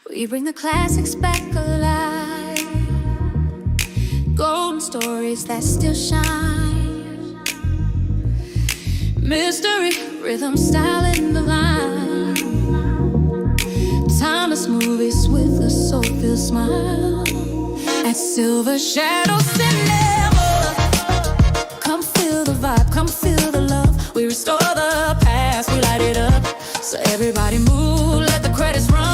We bring the classics back alive, golden stories that still shine. Mystery, rhythm, style in the line. Timeless movies with a soul-filled smile. At Silver Shadow Cinema, come feel the vibe, come feel the love. We restore the past, we light it up. So everybody move, let the credits run.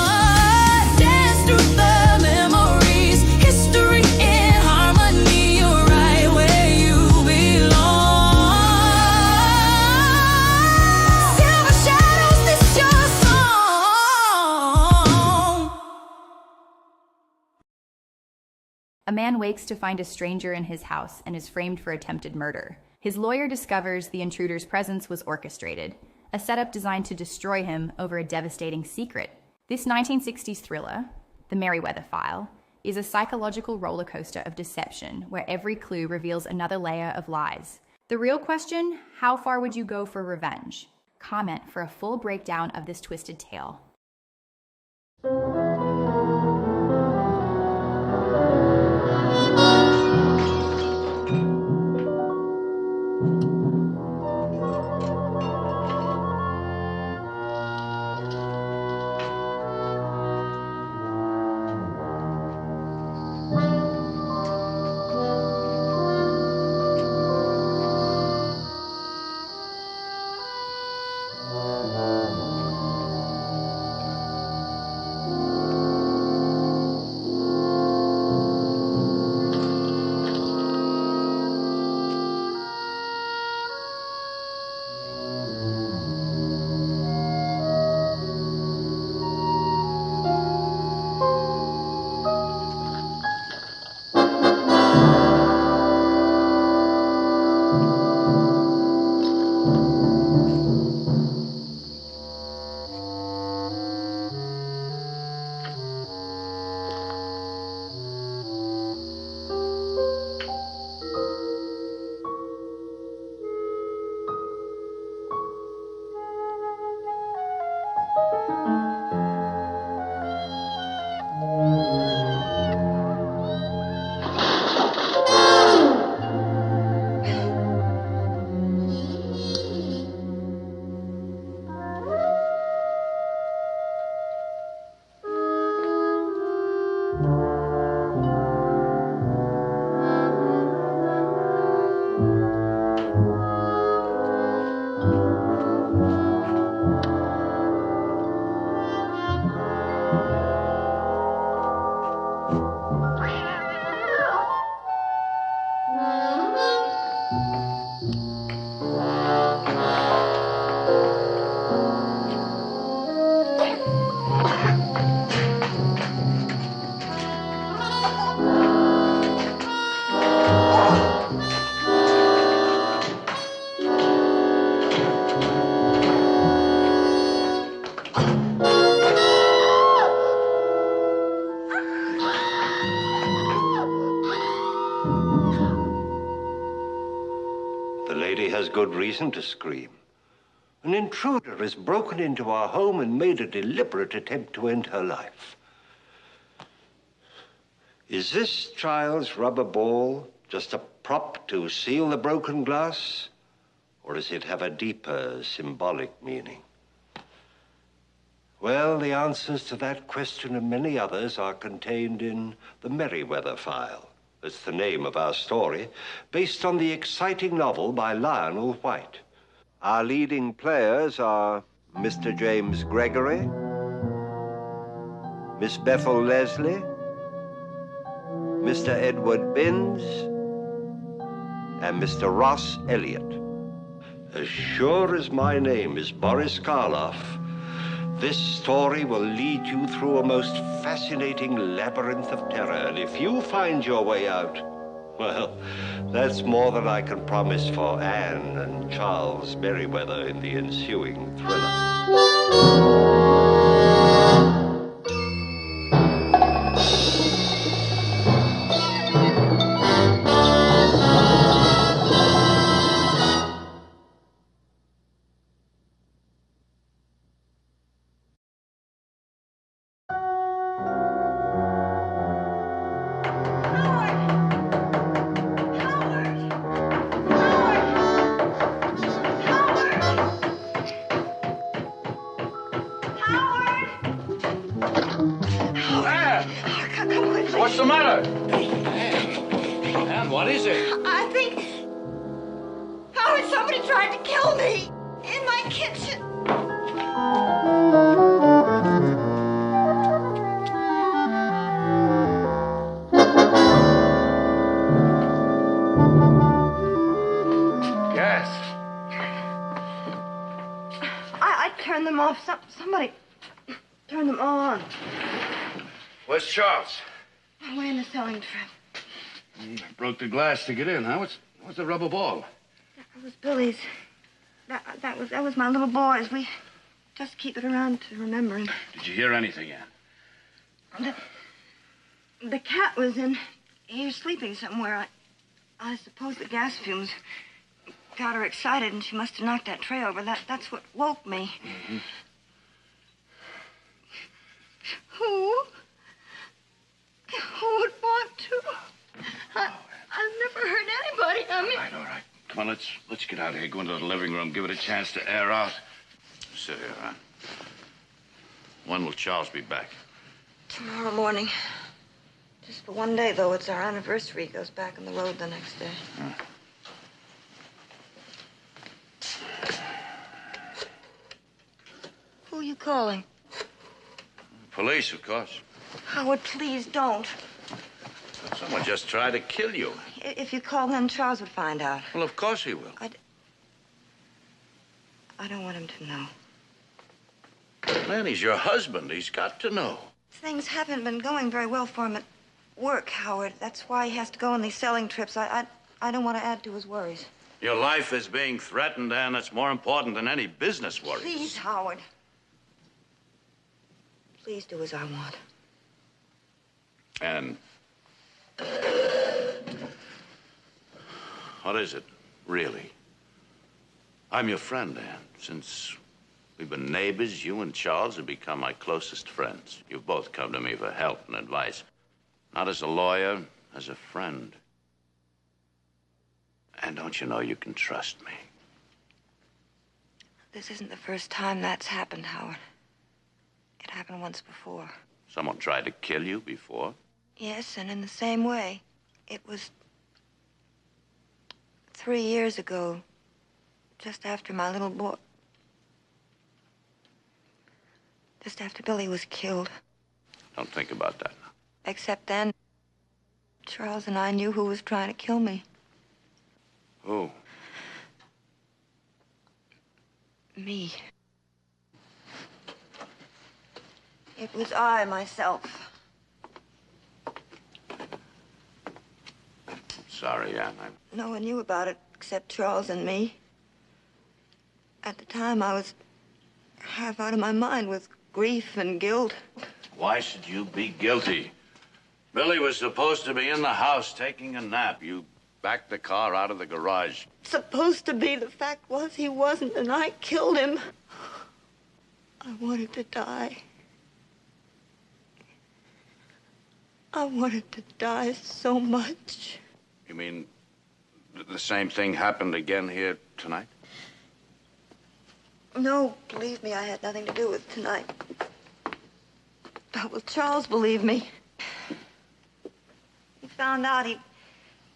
Dance through the memories, history in harmony. You're right where you belong. Silver Shadows, this your song. A man wakes to find a stranger in his house and is framed for attempted murder. His lawyer discovers the intruder's presence was orchestrated, a setup designed to destroy him over a devastating secret. This 1960s thriller, The Merriweather File, is a psychological rollercoaster of deception where every clue reveals another layer of lies. The real question, how far would you go for revenge? Comment for a full breakdown of this twisted tale. The lady has good reason to scream. An intruder has broken into our home and made a deliberate attempt to end her life. Is this child's rubber ball just a prop to seal the broken glass? Or does it have a deeper symbolic meaning? Well, the answers to that question and many others are contained in the Merriweather File. That's the name of our story, based on the exciting novel by Lionel White. Our leading players are Mr. James Gregory, Miss Bethel Leslie, Mr. Edward Binns, and Mr. Ross Elliott. As sure as my name is Boris Karloff, this story will lead you through a most fascinating labyrinth of terror, and if you find your way out, well, that's more than I can promise for Anne and Charles Merriweather in the ensuing thriller. the matter? Ann, what is it? I think Howard, somebody tried to kill me in my kitchen. Yes. I turned them off. Somebody turned them on. Where's Charles? Away in the selling trip. Broke the glass to get in, huh? What's the rubber ball? That was Billy's. That was my little boy's. We just keep it around to remember him. Did you hear anything, Ann? The cat was in here sleeping somewhere. I suppose the gas fumes got her excited, and she must have knocked that tray over. That's what woke me. Mm-hmm. Who would want to? I've never hurt anybody. I mean... All right. Come on, let's get out of here. Go into the living room. Give it a chance to air out. Sit here, huh? When will Charles be back? Tomorrow morning. Just for one day, though. It's our anniversary. He goes back on the road the next day. Huh. Who are you calling? Police, of course. Howard, please don't. Someone just tried to kill you. If you call him, Charles would find out. Well, of course he will. I don't want him to know. Man, he's your husband. He's got to know. Things haven't been going very well for him at work, Howard. That's why he has to go on these selling trips. I don't want to add to his worries. Your life is being threatened, Ann. That's more important than any business worries. Please, Howard. Please do as I want. And what is it, really? I'm your friend, Ann. Since we've been neighbors, you and Charles have become my closest friends. You've both come to me for help and advice. Not as a lawyer, as a friend. And don't you know you can trust me? This isn't the first time that's happened, Howard. It happened once before. Someone tried to kill you before? Yes, and in the same way. It was 3 years ago, just after my little boy... Just after Billy was killed. Don't think about that now. Except then, Charles and I knew who was trying to kill me. Who? Me. It was I, myself. Sorry, Ann. No one knew about it except Charles and me. At the time, I was half out of my mind with grief and guilt. Why should you be guilty? Billy was supposed to be in the house taking a nap. You backed the car out of the garage. Supposed to be. The fact was he wasn't, and I killed him. I wanted to die. I wanted to die so much. You mean the same thing happened again here tonight? No, believe me, I had nothing to do with tonight. But will Charles believe me? He found out he'd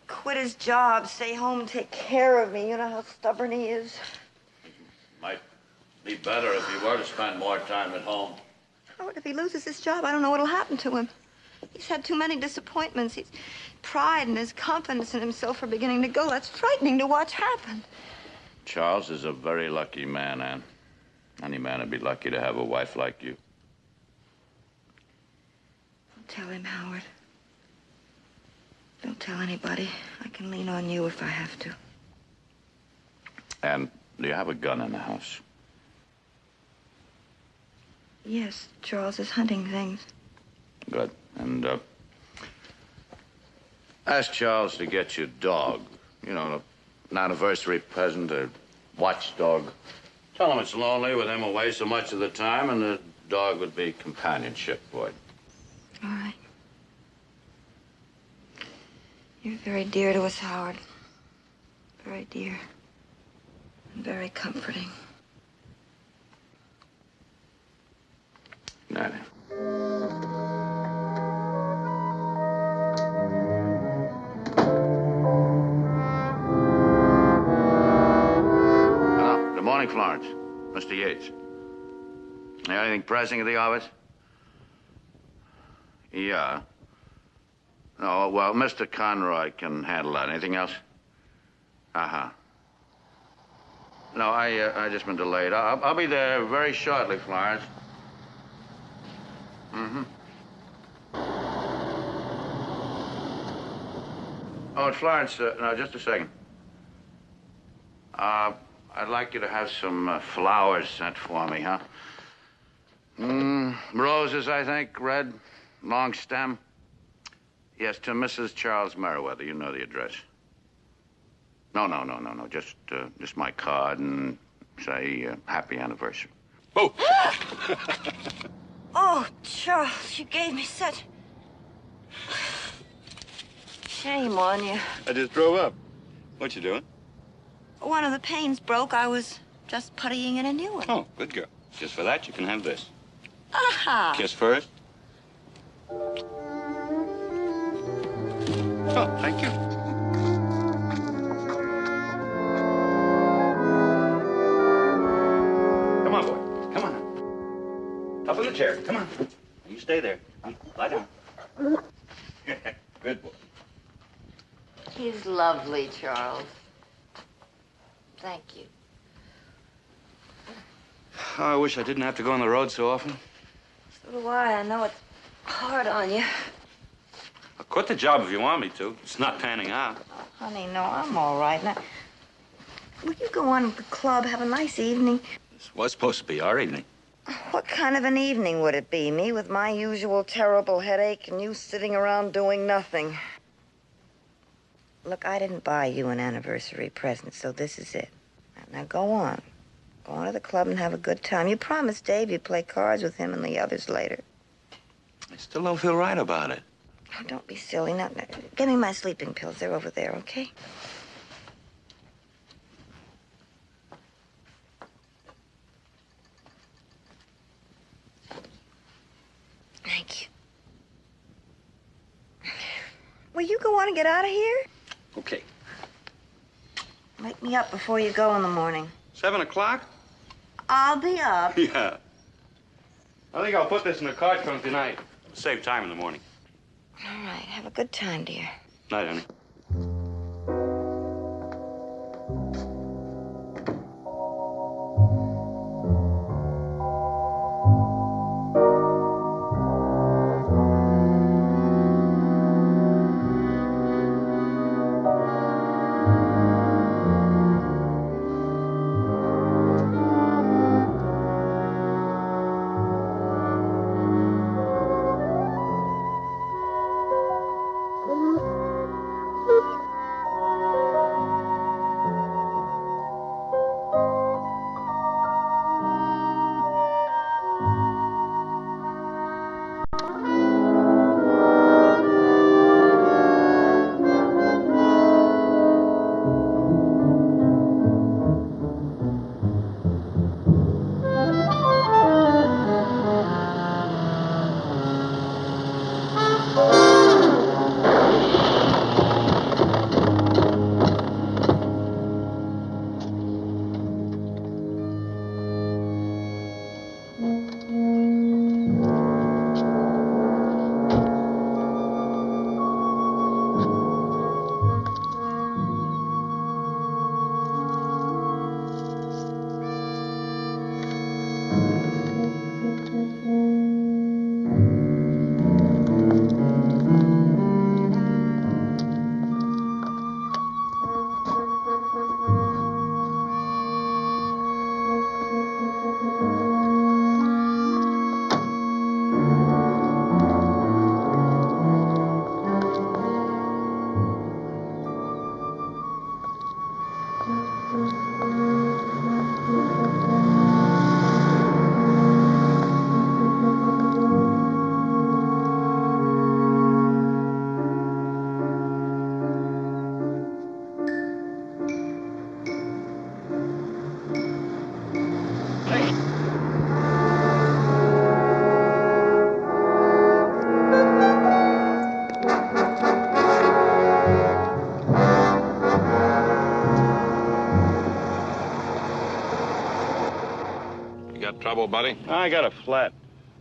quit his job, stay home and take care of me. You know how stubborn he is. Might be better if he were to spend more time at home. Howard, if he loses his job, I don't know what'll happen to him. He's had too many disappointments. His pride and his confidence in himself are beginning to go. That's frightening to watch happen. Charles is a very lucky man, Ann. Any man would be lucky to have a wife like you. Don't tell him, Howard. Don't tell anybody. I can lean on you if I have to. And do you have a gun in the house? Yes, Charles is hunting things. Good. And, ask Charles to get you a dog. You know, an anniversary present, a watchdog. Tell him it's lonely with him away so much of the time, and the dog would be companionship for you. All right. You're very dear to us, Howard. Very dear. And very comforting. Night. morning, Florence. Mr. Yates. You got anything pressing at the office? Yeah. Oh, well, Mr. Conroy can handle that. Anything else? Uh-huh. No, I just been delayed. I'll be there very shortly, Florence. Mm-hmm. Oh, and Florence, no, just a second. I'd like you to have some flowers sent for me, huh? Roses, I think, red, long stem. Yes, to Mrs. Charles Merriweather. You know the address. No. Just my card and say, happy anniversary. Oh! Oh, Charles, you gave me such... Shame on you. I just drove up. What you doing? One of the panes broke. I was just puttying in a new one. Oh, good girl. Just for that, you can have this. Aha! Kiss first. Oh, thank you. Come on, boy. Come on. Up in the chair. Come on. You stay there. Lie down. Good boy. He's lovely, Charles. Thank you. Oh, I wish I didn't have to go on the road so often. So do I. I know it's hard on you. I'll quit the job if you want me to. It's not panning out. Honey, no, I'm all right. Now, will you go on to the club, have a nice evening? This was supposed to be our evening. What kind of an evening would it be? Me with my usual terrible headache and you sitting around doing nothing. Look, I didn't buy you an anniversary present, so this is it. Now go on. Go on to the club and have a good time. You promised Dave you'd play cards with him and the others later. I still don't feel right about it. Oh, don't be silly. Now, give me my sleeping pills. They're over there, okay? Thank you. Will you go on and get out of here? Okay. Wake me up before you go in the morning. 7 o'clock? I'll be up. Yeah. I think I'll put this in the card trunk tonight. Save time in the morning. All right. Have a good time, dear. Night, honey. got trouble, buddy? I got a flat.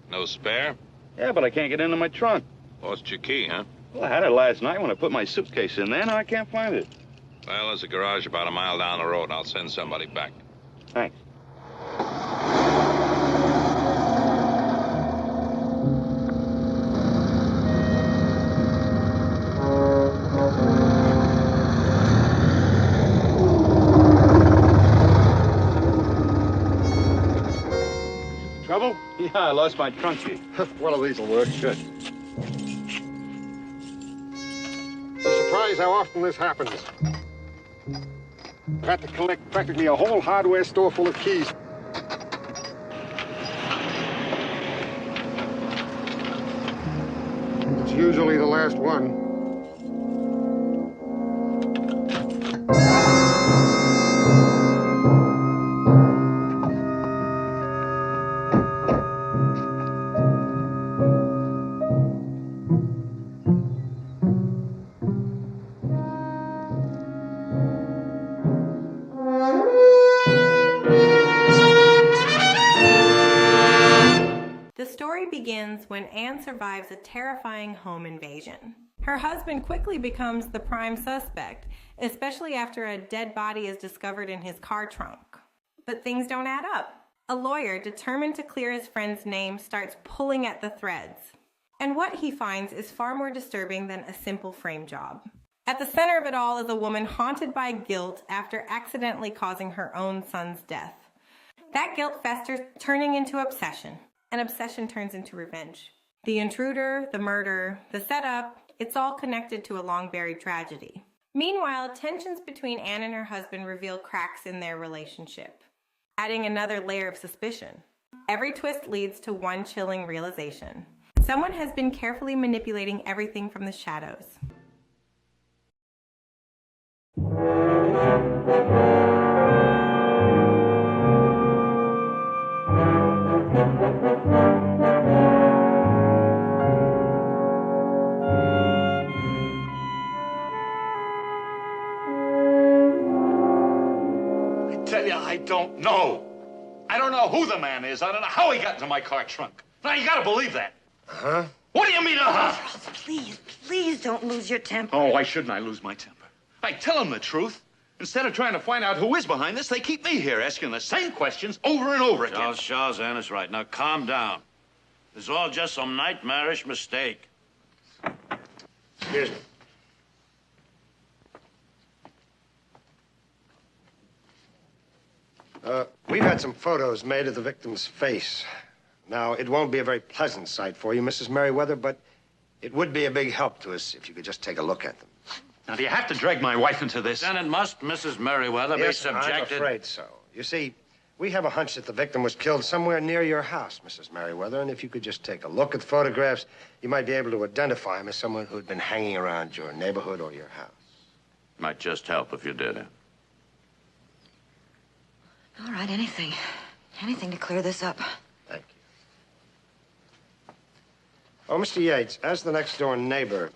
No spare? Yeah, but I can't get into my trunk. Lost your key, huh? Well, I had it last night when I put my suitcase in there. Now I can't find it. Well, there's a garage about a mile down the road. I'll send somebody back. Thanks. Trouble? Yeah, I lost my trunk key. One of these will work. Good. You're surprised how often this happens. I've had to collect practically a whole hardware store full of keys. It's usually the last one. The story begins when Anne survives a terrifying home invasion. Her husband quickly becomes the prime suspect, especially after a dead body is discovered in his car trunk. But things don't add up. A lawyer, determined to clear his friend's name, starts pulling at the threads. And what he finds is far more disturbing than a simple frame job. At the center of it all is a woman haunted by guilt after accidentally causing her own son's death. That guilt festers, turning into obsession. And obsession turns into revenge. The intruder, the murder, the setup, it's all connected to a long-buried tragedy. Meanwhile, tensions between Anne and her husband reveal cracks in their relationship, adding another layer of suspicion. Every twist leads to one chilling realization. Someone has been carefully manipulating everything from the shadows. I don't know. I don't know who the man is. I don't know how he got into my car trunk. Now, you gotta believe that. Huh? What do you mean, Please, please don't lose your temper. Oh, why shouldn't I lose my temper? I tell them the truth. Instead of trying to find out who is behind this, they keep me here asking the same questions over and over again. Charles, Anne is right. Now, calm down. It's all just some nightmarish mistake. Excuse me. We've had some photos made of the victim's face. Now, it won't be a very pleasant sight for you, Mrs. Merriweather, but it would be a big help to us if you could just take a look at them. Now, do you have to drag my wife into this? Then it must, Mrs. Merriweather, be Yes, subjected... I'm afraid so. You see, we have a hunch that the victim was killed somewhere near your house, Mrs. Merriweather, and if you could just take a look at the photographs, you might be able to identify him as someone who'd been hanging around your neighborhood or your house. Might just help if you did it. All right, anything. Anything to clear this up. Thank you. Oh, Mr. Yates, as the next-door neighbor,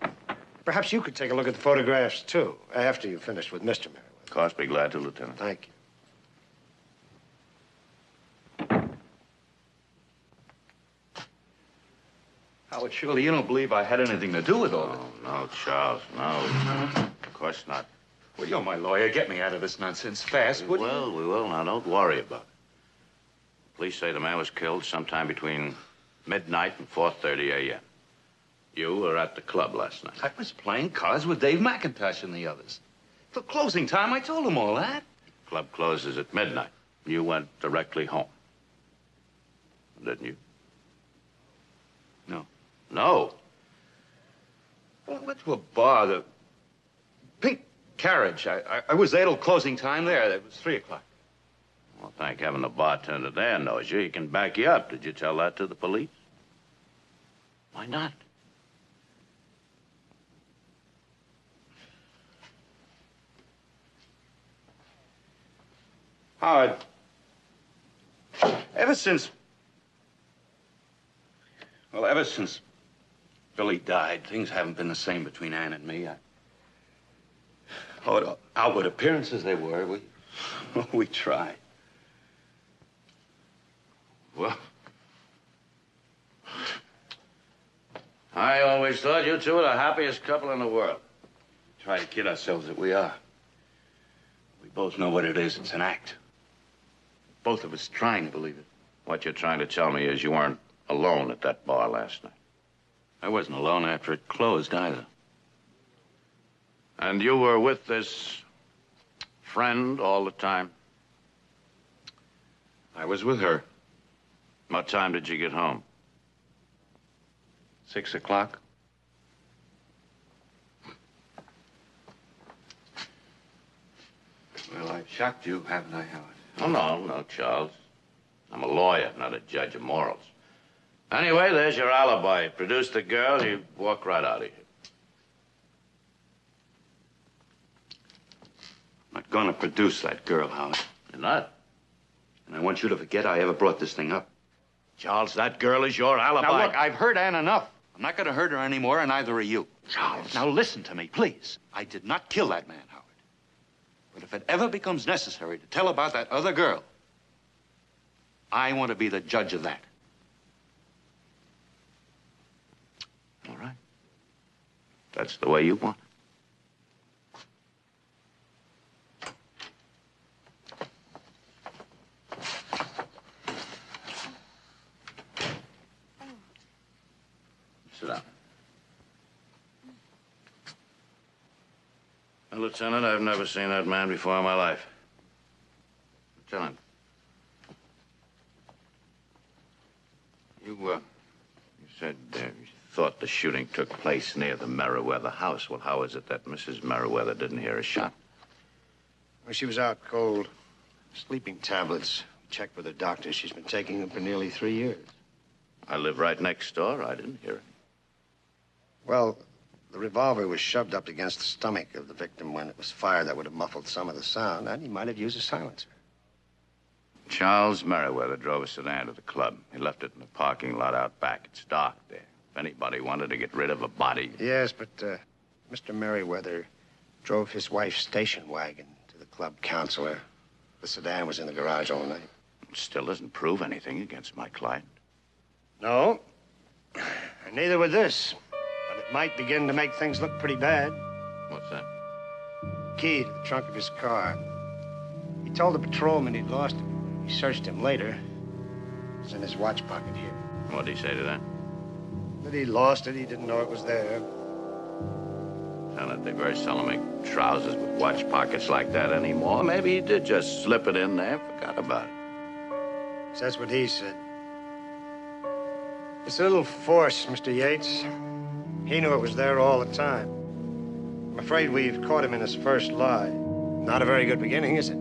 perhaps you could take a look at the photographs, too, after you've finished with Mr. Merriweather. Of course, be glad to, Lieutenant. Thank you. Howard, surely you don't believe I had anything to do with all this? No, Charles, no. Of course not. Well, you're my lawyer. Get me out of this nonsense fast, would you? Well, we will. Now, don't worry about it. Police say the man was killed sometime between midnight and 4:30 a.m. You were at the club last night. I was playing cards with Dave McIntosh and the others. For closing time, I told them all that. Club closes at midnight. You went directly home. Didn't you? No. No. Well, I went to a bar, the Pink Carriage. I was there till closing time there. It was 3 o'clock. Well, thank heaven the bartender there knows you. He can back you up. Did you tell that to the police? Why not? Howard, ever since Billy died, things haven't been the same between Anne and me. Outward appearances they were. We tried. Well, I always thought you two were the happiest couple in the world. Try to kid ourselves that we are. We both know what it is. It's an act. Both of us trying to believe it. What you're trying to tell me is you weren't alone at that bar last night. I wasn't alone after it closed either. And you were with this friend all the time? I was with her. What time did you get home? 6 o'clock. Well, I've shocked you, haven't I, Howard? Oh, no, Charles. I'm a lawyer, not a judge of morals. Anyway, there's your alibi. Produce the girl, you walk right out of here. I'm not gonna produce that girl, Howard. You're not? And I want you to forget I ever brought this thing up. Charles, that girl is your alibi. Now, look, I've hurt Ann enough. I'm not gonna hurt her anymore, and neither are you. Charles. Now, listen to me, please. I did not kill that man, Howard. But if it ever becomes necessary to tell about that other girl, I want to be the judge of that. All right. That's the way you want it. Sit down. Well, Lieutenant, I've never seen that man before in my life. Lieutenant. You said you thought the shooting took place near the Merriweather house. Well, how is it that Mrs. Merriweather didn't hear a shot? Well, she was out cold. Sleeping tablets. Checked with her doctor. She's been taking them for nearly 3 years. I live right next door. I didn't hear it. Well, the revolver was shoved up against the stomach of the victim when it was fired. That would have muffled some of the sound, and he might have used a silencer. Charles Merriweather drove a sedan to the club. He left it in the parking lot out back. It's dark there. If anybody wanted to get rid of a body... Yes, but Mr. Merriweather drove his wife's station wagon to the club counselor. The sedan was in the garage all night. It still doesn't prove anything against my client. No, and neither would this. But it might begin to make things look pretty bad. What's that? Key to the trunk of his car. He told the patrolman he'd lost it. He searched him later. It was in his watch pocket here. What'd he say to that? That he lost it. He didn't know it was there. Lieutenant, they very seldom make trousers with watch pockets like that anymore. Maybe he did just slip it in there, forgot about it. So that's what he said. It's a little force, Mr. Yates. He knew it was there all the time. I'm afraid we've caught him in his first lie. Not a very good beginning, is it?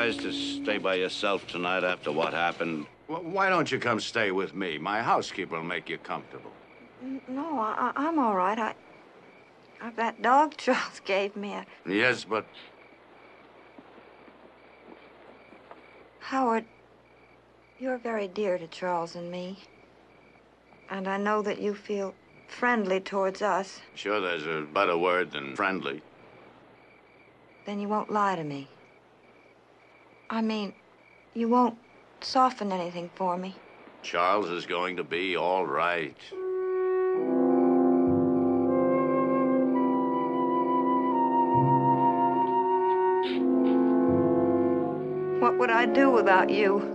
To stay by yourself tonight after what happened? Why don't you come stay with me? My housekeeper will make you comfortable. No, I'm all right. That dog Charles gave me. Yes, but... Howard, you're very dear to Charles and me. And I know that you feel friendly towards us. Sure, there's a better word than friendly. Then you won't lie to me. I mean, you won't soften anything for me. Charles is going to be all right. What would I do without you?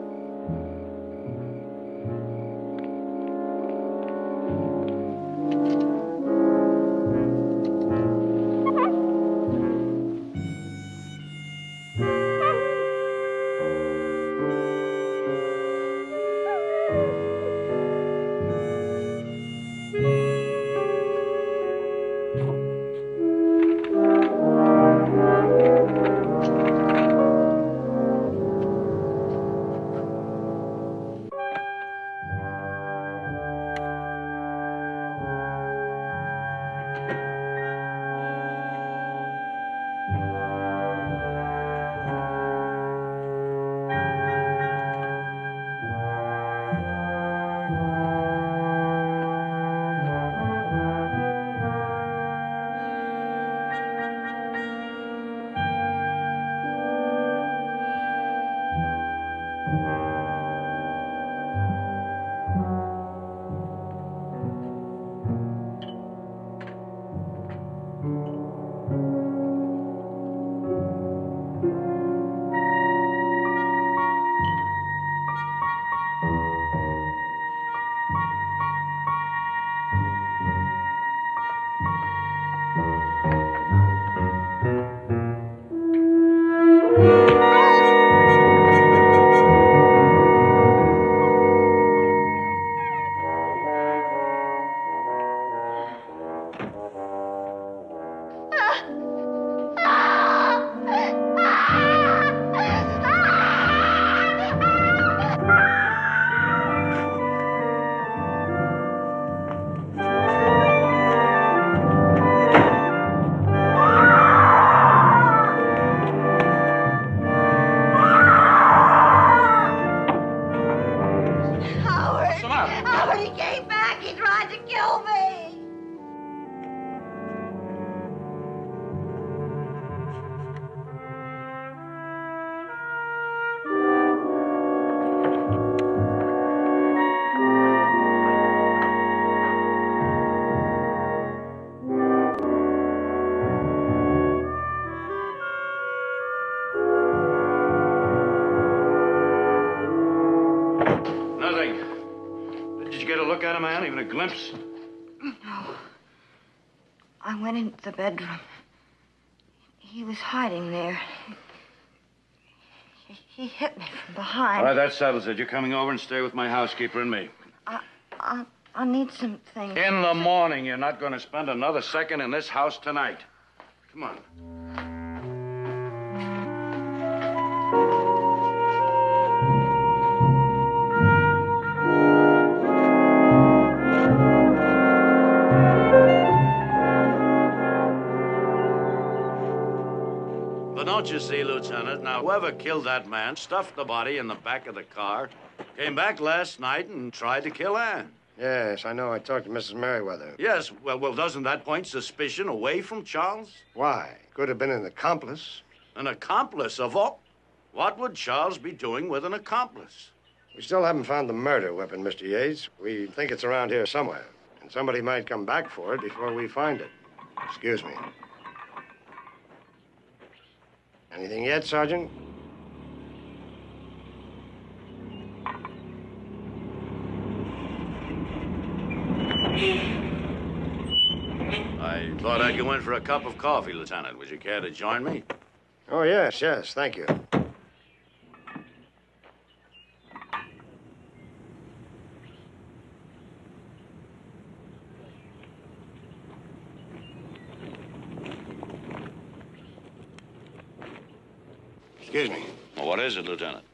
nothing. Did you get a look at him, man? Even a glimpse? No. I went into the bedroom. He was hiding there. He hit me from behind. All right, that settles it. You're coming over and stay with my housekeeper and me. I'll need some things. In the morning. You're not going to spend another second in this house tonight. Come on. But don't you see, Lieutenant, now whoever killed that man stuffed the body in the back of the car, came back last night and tried to kill Ann. Yes, I know. I talked to Mrs. Merriweather. Yes, well, doesn't that point suspicion away from Charles? Why? Could have been an accomplice. An accomplice of all? What would Charles be doing with an accomplice? We still haven't found the murder weapon, Mr. Yates. We think it's around here somewhere. And somebody might come back for it before we find it. Excuse me. Anything yet, Sergeant? I thought I'd go in for a cup of coffee, Lieutenant. Would you care to join me? Oh, yes, thank you. Excuse me. Well, what is it, Lieutenant?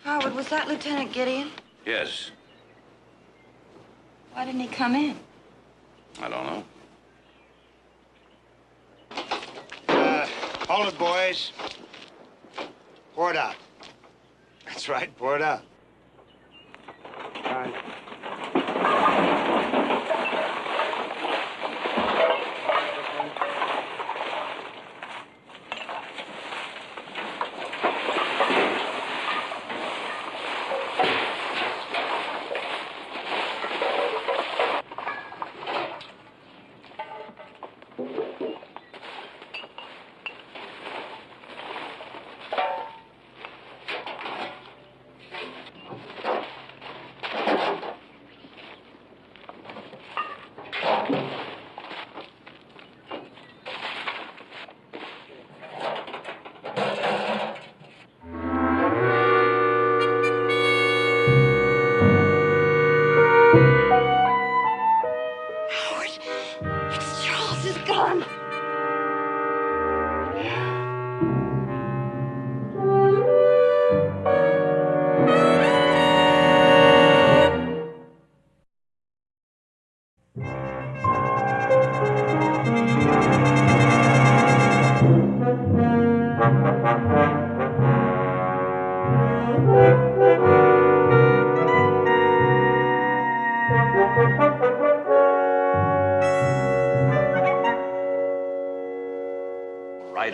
Howard, was that Lieutenant Gideon? Yes. Why didn't he come in? I don't know. Hold it, boys. Pour it out. That's right, pour it out. All right. It's Charles's gun.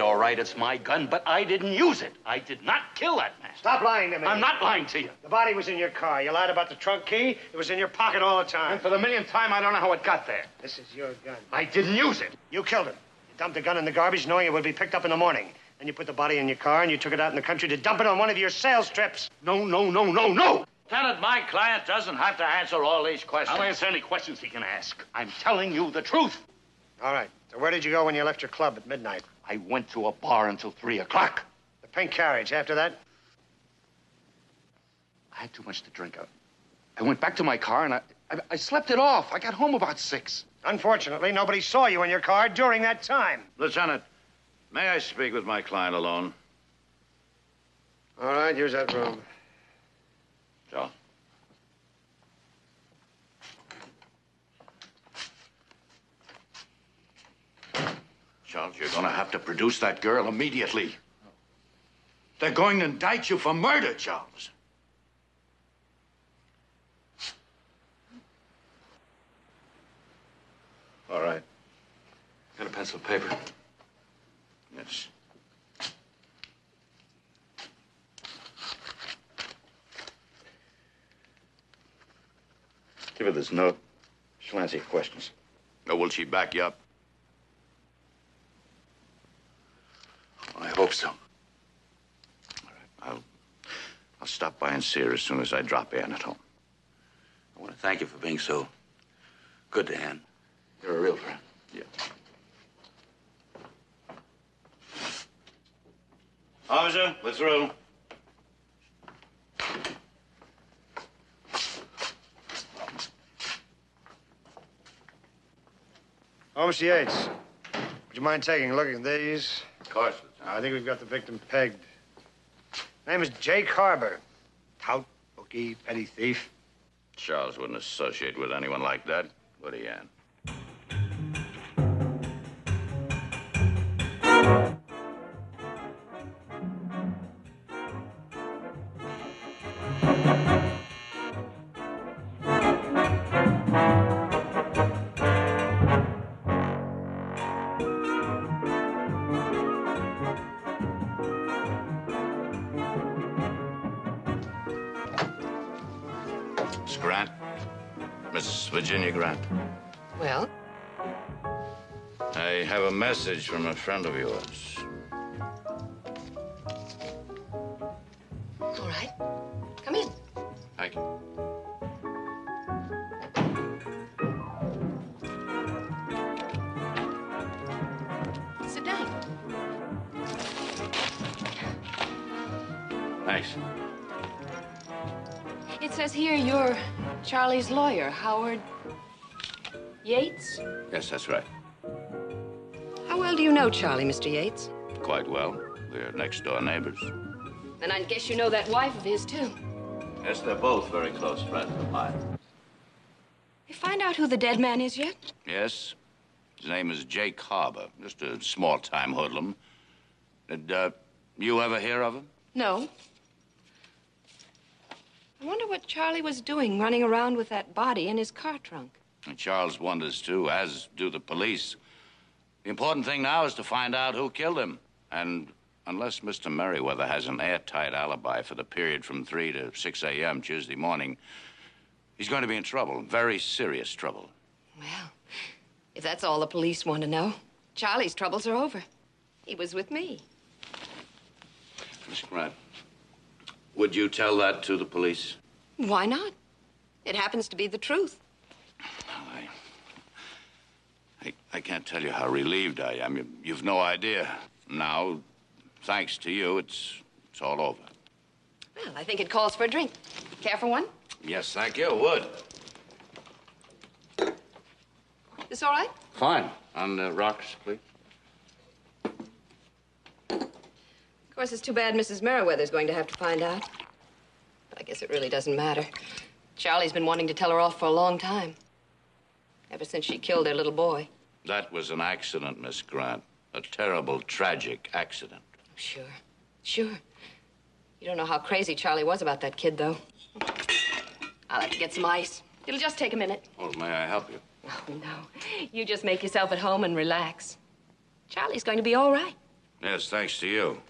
All right, it's my gun, but I didn't use it. I did not kill that man. Stop lying to me. I'm not lying to you. The body was in your car. You lied about the trunk key. It was in your pocket all the time. And for the millionth time, I don't know how it got there. This is your gun. I didn't use it. You killed him. You dumped the gun in the garbage knowing it would be picked up in the morning. Then you put the body in your car and you took it out in the country to dump it on one of your sales trips. No. Lieutenant, my client doesn't have to answer all these questions. I'll answer any questions he can ask. I'm telling you the truth. All right. So where did you go when you left your club at midnight? I went to a bar until 3 o'clock. The pink carriage. After that? I had too much to drink. I went back to my car and I slept it off. I got home about 6. Unfortunately, nobody saw you in your car during that time. Lieutenant, may I speak with my client alone? All right, use that room. Charles. Charles, you're going to have to produce that girl immediately. They're going to indict you for murder, Charles. All right. Got a pencil and paper? Yes. Give her this note. She'll answer your questions. Or will she back you up? I hope so. I'll stop by and see her as soon as I drop Ann at home. I want to thank you for being so good to Ann. You're a real friend. Yeah. Officer, we're through. Oh, Mr. Yates, would you mind taking a look at these? Of course, Lieutenant. I think we've got the victim pegged. Name is Jake Harbor. Tout, bookie, petty thief. Charles wouldn't associate with anyone like that, would he, Ann? Miss Grant? Miss Virginia Grant? Well, I have a message from a friend of yours. all right. Come in. Thank you. Sit down. Thanks. It says here you're Charlie's lawyer, Howard Yates. Yes, that's right. How well do you know Charlie, Mr. Yates? Quite well. We're next-door neighbors. And I guess you know that wife of his, too. Yes, they're both very close friends of mine. You find out who the dead man is yet? Yes. His name is Jake Harbor. Just a small-time hoodlum. Did, you ever hear of him? No. I wonder what Charlie was doing running around with that body in his car trunk. And Charles wonders, too, as do the police. The important thing now is to find out who killed him. And unless Mr. Merriweather has an airtight alibi for the period from 3 to 6 a.m. Tuesday morning, he's going to be in trouble, very serious trouble. Well, if that's all the police want to know, Charlie's troubles are over. He was with me. Miss Grant, would you tell that to the police? Why not? It happens to be the truth. I can't tell you how relieved I am. You've no idea. Now, thanks to you, it's all over. Well, I think it calls for a drink. Care for one? Yes, thank you. Would. This all right? Fine. On the rocks, please. Of course, it's too bad Mrs. Merriweather's going to have to find out. But I guess it really doesn't matter. Charlie's been wanting to tell her off for a long time. Ever since she killed their little boy. That was an accident, Miss Grant. A terrible, tragic accident. Sure. You don't know how crazy Charlie was about that kid, though. I'll have to get some ice. It'll just take a minute. Oh, may I help you? Oh, no. You just make yourself at home and relax. Charlie's going to be all right. Yes, thanks to you.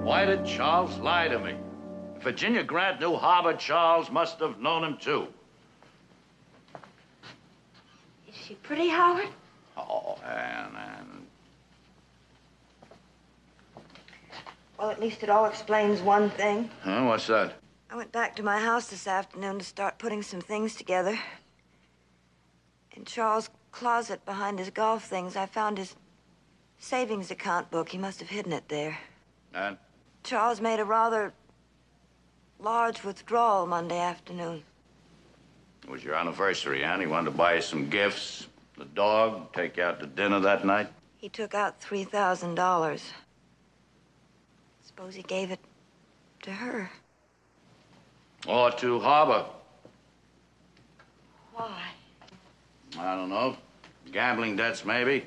Why did Charles lie to me? If Virginia Grant knew Harbor, Charles must have known him, too. Is she pretty, Howard? Oh, Ann. Well, at least it all explains one thing. Huh? What's that? I went back to my house this afternoon to start putting some things together. In Charles' closet behind his golf things, I found his savings account book. He must have hidden it there. Ann? Charles made a rather large withdrawal Monday afternoon. It was your anniversary, Ann. He wanted to buy you some gifts. The dog, take you out to dinner that night. He took out $3,000. Suppose he gave it to her. Or to harbor. Why? I don't know. Gambling debts, maybe.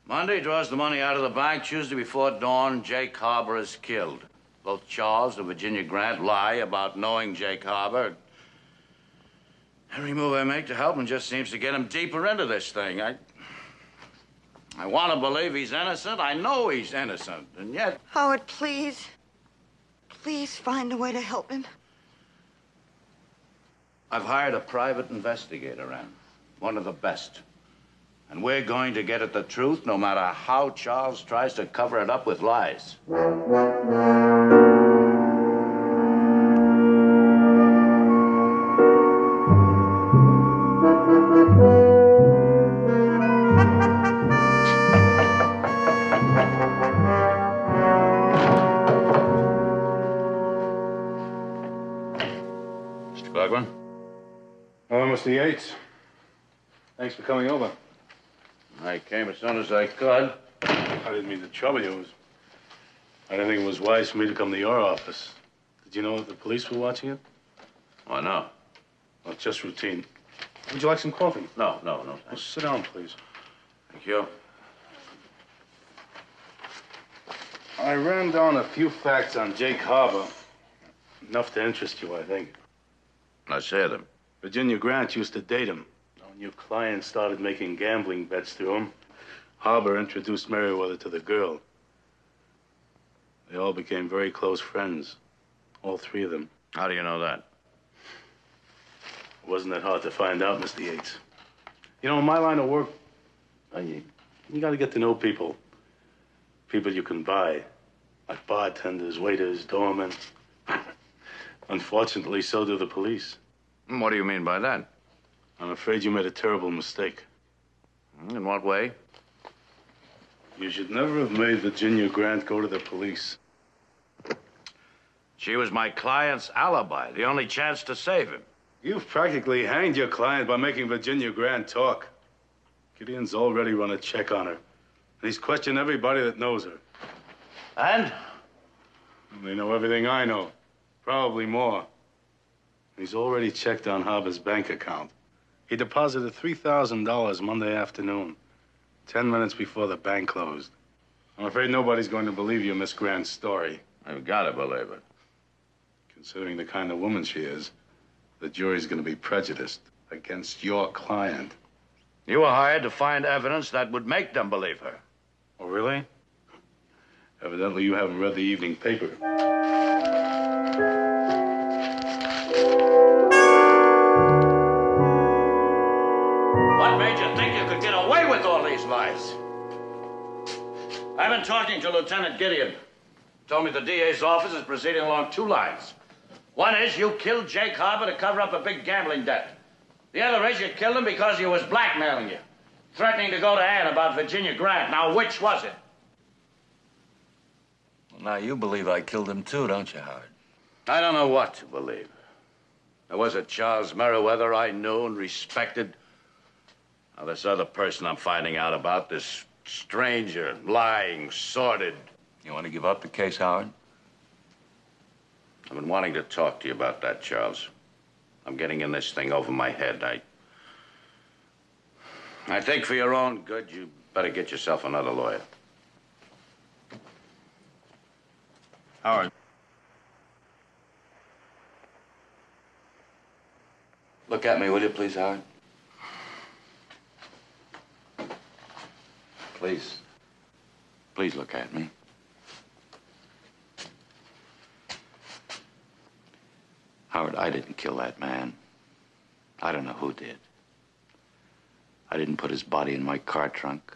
Monday draws the money out of the bank. Tuesday before dawn, Jake Harbor is killed. Both Charles and Virginia Grant lie about knowing Jake Harbor. Every move I make to help him just seems to get him deeper into this thing. I want to believe he's innocent. I know he's innocent, and yet... Howard, please. Please find a way to help him. I've hired a private investigator, Ann. One of the best. And we're going to get at the truth no matter how Charles tries to cover it up with lies. Mr. Clarkman? Hello, Mr. Yates. Thanks for coming over. I came as soon as I could. I didn't mean to trouble you. I didn't think it was wise for me to come to your office. Did you know that the police were watching it? Oh, no. Well, it's just routine. Would you like some coffee? No, Well, thanks. sit down, please. Thank you. I ran down a few facts on Jake Harbor. Enough to interest you, I think. Let's hear them. Virginia Grant used to date him. When your client started making gambling bets through him, Harbor introduced Merriweather to the girl. They all became very close friends. All three of them. How do you know that? It wasn't that hard to find out, Mr. Yates. You know, in my line of work, you got to get to know people. People you can buy. Like bartenders, waiters, doormen. Unfortunately, so do the police. What do you mean by that? I'm afraid you made a terrible mistake. In what way? You should never have made Virginia Grant go to the police. She was my client's alibi, the only chance to save him. You've practically hanged your client by making Virginia Grant talk. Gideon's already run a check on her. And he's questioned everybody that knows her. And? They know everything I know. Probably more. He's already checked on Harbor's bank account. He deposited $3,000 Monday afternoon, 10 minutes before the bank closed. I'm afraid nobody's going to believe you, Miss Grant's story. I've got to believe it. Considering the kind of woman she is, the jury's going to be prejudiced against your client. You were hired to find evidence that would make them believe her. Oh, really? Evidently, you haven't read the evening paper. What made you think you could get away with all these lies? I've been talking to Lieutenant Gideon. Told me the DA's office is proceeding along two lines. One is you killed Jake Harbor to cover up a big gambling debt. The other is you killed him because he was blackmailing you, threatening to go to Ann about Virginia Grant. Now, which was it? Well, now you believe I killed him too, don't you, Howard? I don't know what to believe. There was a Charles Merriweather I knew and respected. Now, this other person I'm finding out about, this stranger, lying, sordid. You want to give up the case, Howard? I've been wanting to talk to you about that, Charles. I'm getting in this thing over my head. I think for your own good, you better get yourself another lawyer. Howard. Look at me, will you, please, Howard? Please. Please look at me. Howard, I didn't kill that man. I don't know who did. I didn't put his body in my car trunk.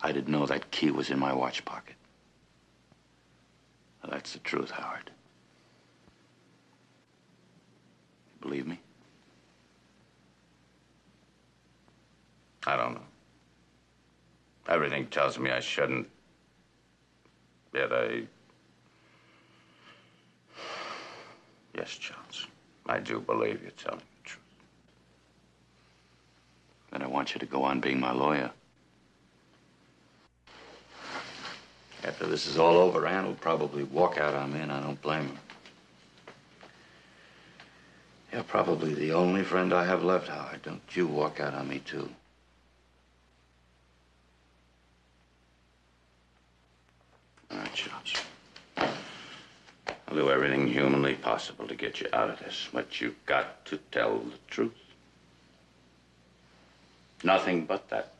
I didn't know that key was in my watch pocket. Now, that's the truth, Howard. You believe me? I don't know. Everything tells me I shouldn't. Yet Yes, Charles. I do believe you're telling the truth. Then I want you to go on being my lawyer. After this is all over, Ann will probably walk out on me, and I don't blame her. You're probably the only friend I have left, Howard. Don't you walk out on me, too. All right, Charles. I'll do everything humanly possible to get you out of this, but you've got to tell the truth. Nothing but that.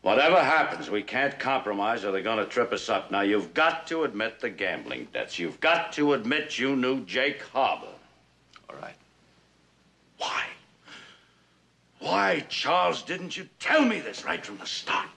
Whatever happens, we can't compromise or they're going to trip us up. Now, you've got to admit the gambling debts. You've got to admit you knew Jake Harbour. All right. Why? Why, Charles, didn't you tell me this right from the start?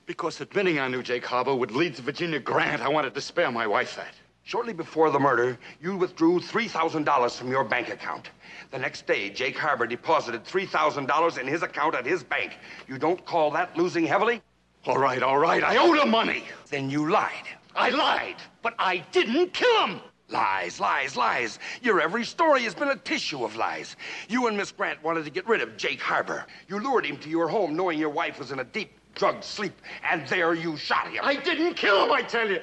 Because admitting I knew Jake Harbour would lead to Virginia Grant. I wanted to spare my wife that. Shortly before the murder, you withdrew $3,000 from your bank account. The next day, Jake Harbour deposited $3,000 in his account at his bank. You don't call that losing heavily? All right. I owed him money. Then you lied. I lied, but I didn't kill him. Lies, lies, lies. Your every story has been a tissue of lies. You and Miss Grant wanted to get rid of Jake Harbour. You lured him to your home knowing your wife was in a deep drugged sleep, and there you shot him. I didn't kill him, I tell you.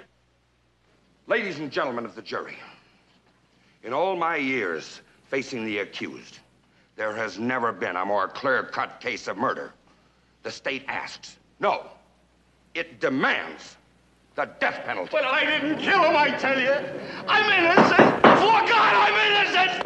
Ladies and gentlemen of the jury, in all my years facing the accused, there has never been a more clear-cut case of murder. The state asks, no, it demands the death penalty. But I didn't kill him, I tell you. I'm innocent. For God, I'm innocent.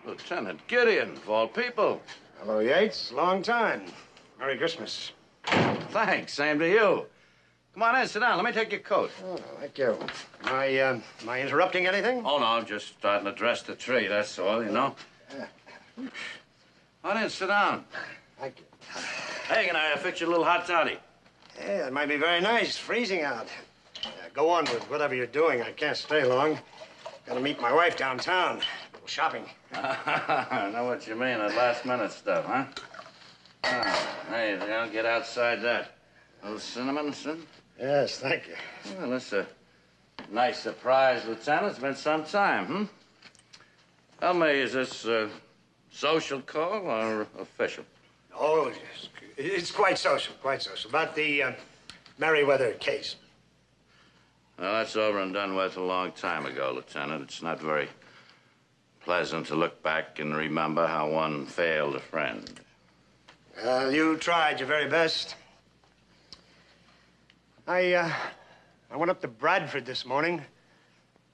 Lieutenant Gideon, of all people. Hello, Yates. Long time. Merry Christmas. Thanks. Same to you. Come on in, sit down. Let me take your coat. Oh, thank you. Am I interrupting anything? Oh, no, I'm just starting to dress the tree, that's all, you know. Come on in, sit down. Thank you. Hey, can I fix you a little hot toddy? Yeah, it might be very nice. Freezing out. Go on with whatever you're doing. I can't stay long. Gotta meet my wife downtown. A little shopping. I know what you mean, that last-minute stuff, huh? Oh, hey, don't get outside that. A little cinnamon, son? Yes, thank you. Well, that's a nice surprise, Lieutenant. It's been some time, hmm? Tell me, is this a social call or official? Oh, it's quite social, quite social. About the Merriweather case. Well, that's over and done with a long time ago, Lieutenant. It's not very pleasant to look back and remember how one failed a friend. You tried your very best. I went up to Bradford this morning.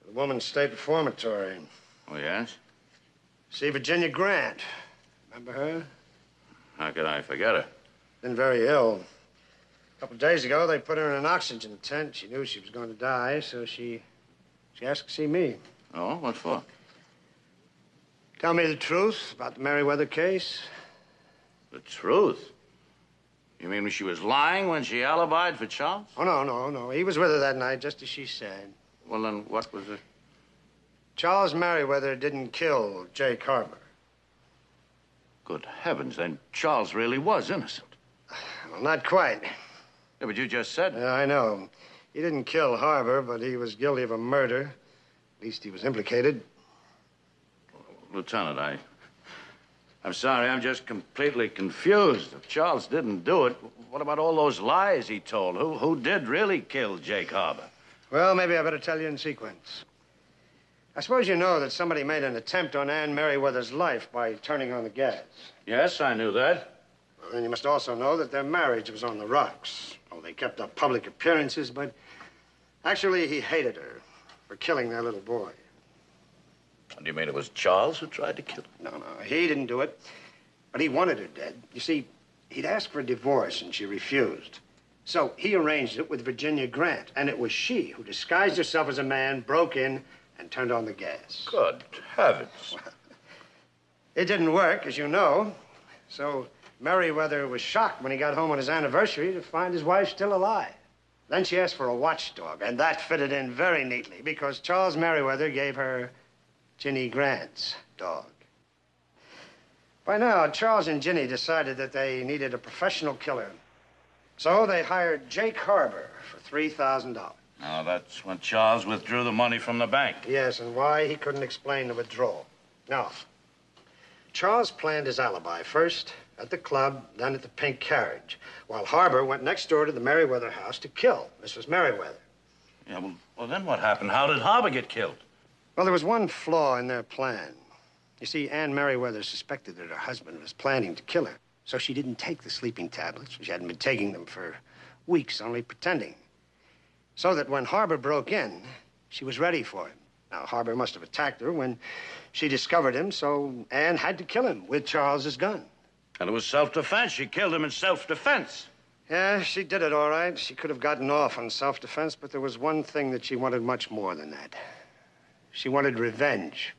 The Woman's State Reformatory. Oh, yes? See Virginia Grant. Remember her? How could I forget her? Been very ill. A couple of days ago, they put her in an oxygen tent. She knew she was going to die, so she asked to see me. Oh, what for? Tell me the truth about the Merriweather case. The truth? You mean she was lying when she alibied for Charles? Oh, no. He was with her that night, just as she said. Well, then what was it? Charles Merriweather didn't kill Jake Harbour. Good heavens, then Charles really was innocent. Well, not quite. Yeah, but you just said... I know. He didn't kill Harbour, but he was guilty of a murder. At least he was implicated. Lieutenant, I'm sorry, I'm just completely confused. If Charles didn't do it, what about all those lies he told? Who did really kill Jake Harbour? Well, maybe I better tell you in sequence. I suppose you know that somebody made an attempt on Anne Merriweather's life by turning on the gas. Yes, I knew that. Well, then you must also know that their marriage was on the rocks. Oh, they kept up public appearances, but actually he hated her for killing their little boy. And you mean it was Charles who tried to kill her? No, he didn't do it, but he wanted her dead. You see, he'd asked for a divorce and she refused. So he arranged it with Virginia Grant, and it was she who disguised herself as a man, broke in, and turned on the gas. Good heavens. Well, it didn't work, as you know. So Merriweather was shocked when he got home on his anniversary to find his wife still alive. Then she asked for a watchdog, and that fitted in very neatly because Charles Merriweather gave her Ginny Grant's dog. By now, Charles and Ginny decided that they needed a professional killer. So they hired Jake Harbor for $3,000. Now, that's when Charles withdrew the money from the bank. Yes, and why, he couldn't explain the withdrawal. Now, Charles planned his alibi first at the club, then at the Pink Carriage, while Harbor went next door to the Merriweather house to kill Mrs. Merriweather. Yeah, well, then what happened? How did Harbor get killed? Well, there was one flaw in their plan. You see, Anne Merriweather suspected that her husband was planning to kill her, so she didn't take the sleeping tablets. She hadn't been taking them for weeks, only pretending. So that when Harbor broke in, she was ready for him. Now, Harbor must have attacked her when she discovered him, so Anne had to kill him with Charles's gun. And it was self-defense. She killed him in self-defense. Yeah, she did it all right. She could have gotten off on self-defense, but there was one thing that she wanted much more than that. She wanted revenge.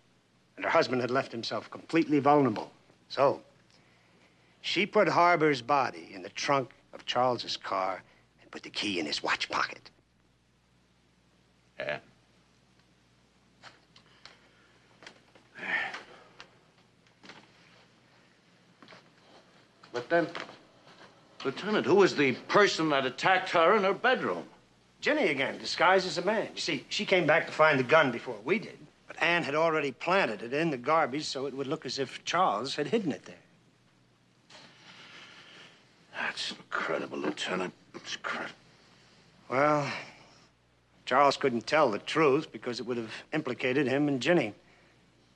And her husband had left himself completely vulnerable. So, she put Harbor's body in the trunk of Charles's car and put the key in his watch pocket. Yeah. But then, Lieutenant, who was the person that attacked her in her bedroom? Ginny again, disguised as a man. You see, she came back to find the gun before we did. But Anne had already planted it in the garbage so it would look as if Charles had hidden it there. That's incredible, Lieutenant. It's incredible. Well, Charles couldn't tell the truth because it would have implicated him and Ginny.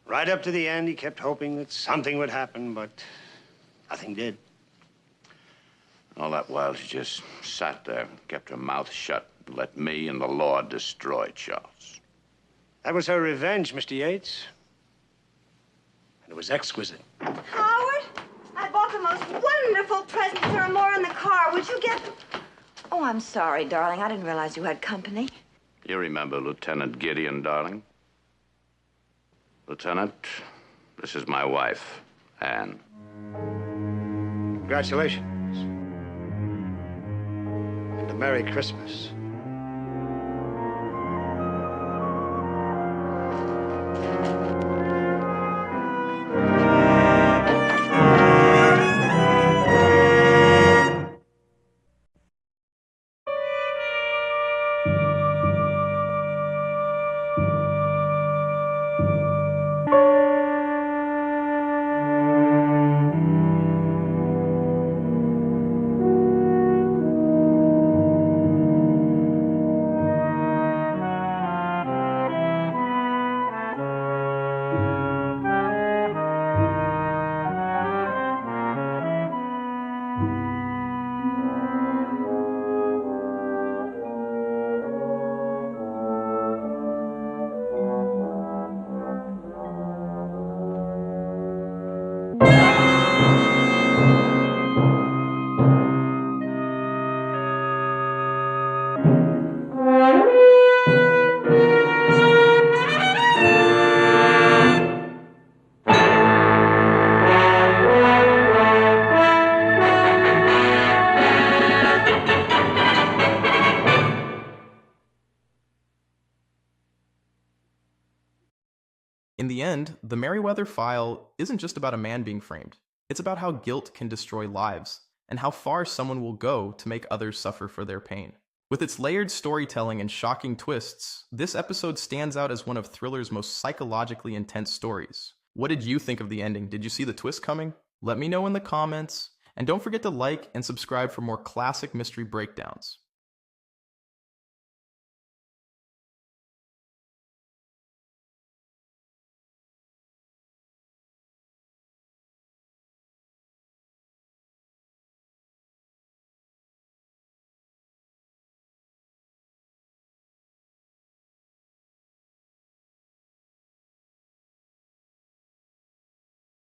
Right up to the end, he kept hoping that something would happen, but nothing did. All that while, she just sat there and kept her mouth shut and let me and the law destroy Charles. That was her revenge, Mr. Yates. And it was exquisite. Howard, I bought the most wonderful presents. There are more in the car. Would you get them? Oh, I'm sorry, darling. I didn't realize you had company. You remember Lieutenant Gideon, darling? Lieutenant, this is my wife, Anne. Congratulations. And a Merry Christmas. In the end, the Merriweather File isn't just about a man being framed. It's about how guilt can destroy lives, and how far someone will go to make others suffer for their pain. With its layered storytelling and shocking twists, this episode stands out as one of Thriller's most psychologically intense stories. What did you think of the ending? Did you see the twist coming? Let me know in the comments, and don't forget to like and subscribe for more classic mystery breakdowns.